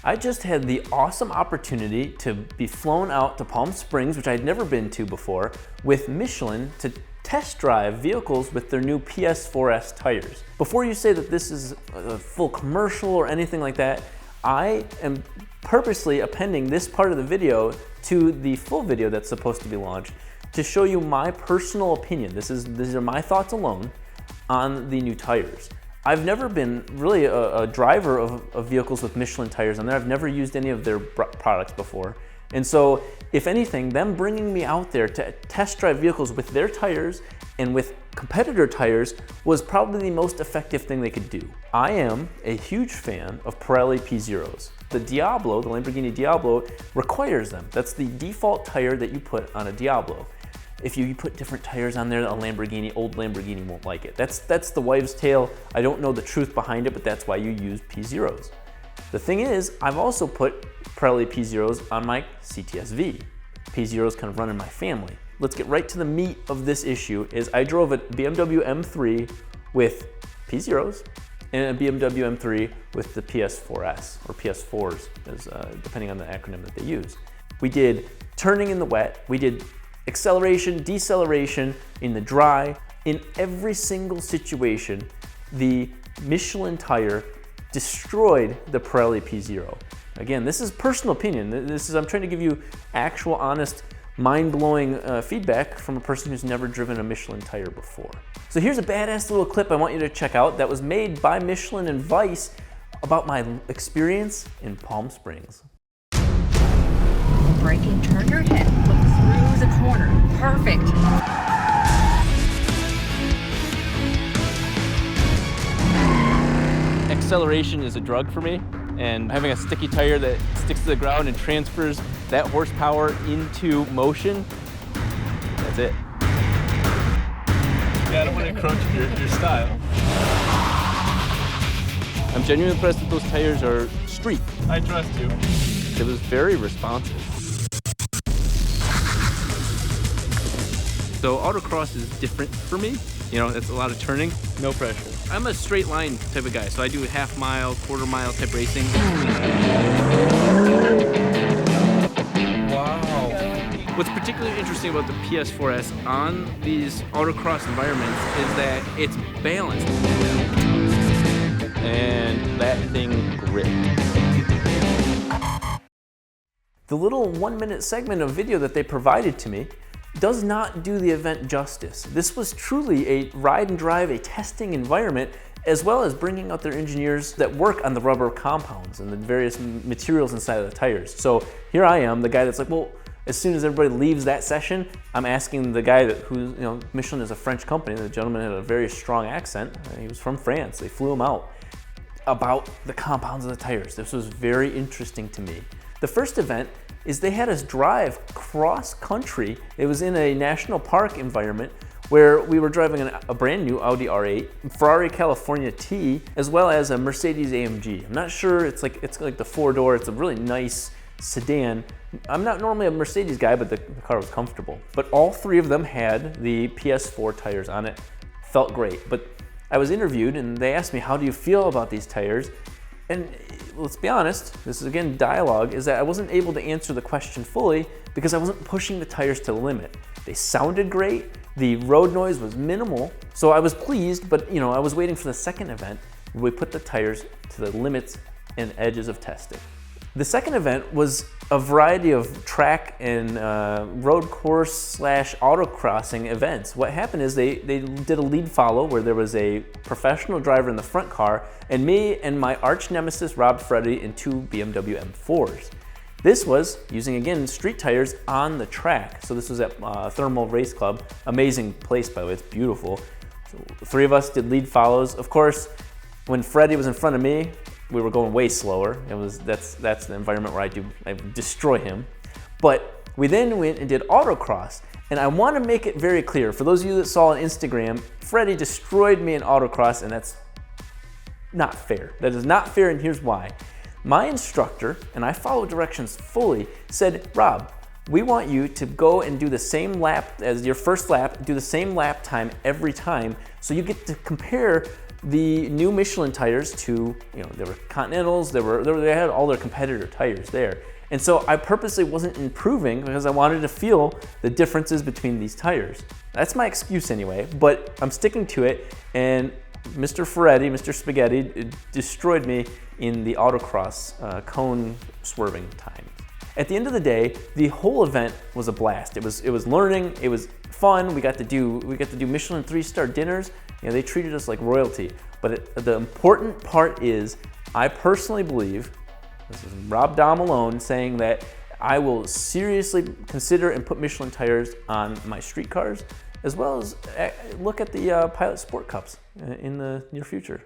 I just had the awesome opportunity to be flown out to Palm Springs, which I'd never been to before, with Michelin to test drive vehicles with their new PS4S tires. Before you say that this is a full commercial or anything like that, I am purposely appending this part of the video to the full video that's supposed to be launched to show you my personal opinion. These are my thoughts alone on the new tires. I've never been really a driver of vehicles with Michelin tires on there. I've never used any of their products before. And so, if anything, them bringing me out there to test drive vehicles with their tires and with competitor tires was probably the most effective thing they could do. I am a huge fan of Pirelli P Zeros. The Diablo, the Lamborghini Diablo, requires them. That's the default tire that you put on a Diablo. If you put different tires on there, old Lamborghini won't like it. That's the wives' tale. I don't know the truth behind it, but that's why you use P Zeros. The thing is, I've also put Pirelli P Zeros on my CTSV. P Zeros kind of run in my family. Let's get right to the meat of this issue. I drove a BMW M3 with P Zeros and a BMW M3 with the PS4S or PS4s, depending on the acronym that they use. We did turning in the wet. We did acceleration, deceleration in the dry. In every single situation, the Michelin tire destroyed the Pirelli P Zero. Again, this is personal opinion. I'm trying to give you actual, honest, mind-blowing feedback from a person who's never driven a Michelin tire before. So here's a badass little clip I want you to check out that was made by Michelin and Vice about my experience in Palm Springs. Brake and turn your head. Look through the corner. Perfect. Acceleration is a drug for me, and having a sticky tire that sticks to the ground and transfers that horsepower into motion, that's it. Yeah, I don't want to encroach your style. I'm genuinely impressed that those tires are street. I trust you. It was very responsive. So Autocross is different for me. You know, it's a lot of turning. No pressure. I'm a straight line type of guy, so I do half mile, quarter mile type racing. Wow. What's particularly interesting about the PS4S on these autocross environments is that it's balanced. And that thing gripped. The little 1-minute segment of video that they provided to me does not do the event justice. This was truly a ride and drive, a testing environment, as well as bringing out their engineers that work on the rubber compounds and the various materials inside of the tires. So here I am, the guy that's like, well, as soon as everybody leaves that session, I'm asking the guy Michelin is a French company. The gentleman had a very strong accent. He was from France. They flew him out about the compounds of the tires. This was very interesting to me. The first event is they had us drive cross country. It was in a national park environment where we were driving a brand new Audi R8, Ferrari California T, as well as a Mercedes AMG. I'm not sure, it's like the 4-door, it's a really nice sedan. I'm not normally a Mercedes guy, but the car was comfortable. But all three of them had the PS4 tires on it. Felt great. But I was interviewed and they asked me, how do you feel about these tires? And let's be honest, this is again dialogue, is that I wasn't able to answer the question fully because I wasn't pushing the tires to the limit. They sounded great, the road noise was minimal, so I was pleased, but I was waiting for the second event where we put the tires to the limits and edges of testing. The second event was a variety of track and road course / autocrossing events. What happened is they did a lead follow where there was a professional driver in the front car and me and my arch nemesis Rob Freddy in 2 BMW M4s. This was using, again, street tires on the track. So this was at Thermal Race Club. Amazing place, by the way, it's beautiful. So the three of us did lead follows. Of course, when Freddy was in front of me, we were going way slower. That's the environment where I destroy him. But we then went and did autocross. And I want to make it very clear, for those of you that saw on Instagram, Freddy destroyed me in autocross, and that's not fair. That is not fair, and here's why. My instructor, and I followed directions fully, said, Rob, we want you to go and do the same lap as your first lap, do the same lap time every time, so you get to compare the new Michelin tires to, there were Continentals, they had all their competitor tires there. And so I purposely wasn't improving because I wanted to feel the differences between these tires. That's my excuse anyway, but I'm sticking to it, and Mr. Ferretti, Mr. Spaghetti, destroyed me in the autocross cone swerving time. At the end of the day, the whole event was a blast. It was learning, it was fun. We got to do Michelin 3-star dinners. They treated us like royalty. But the important part is, I personally believe, this is Rob Dahm alone saying that I will seriously consider and put Michelin tires on my street cars, as well as look at the Pilot Sport Cups in the near future.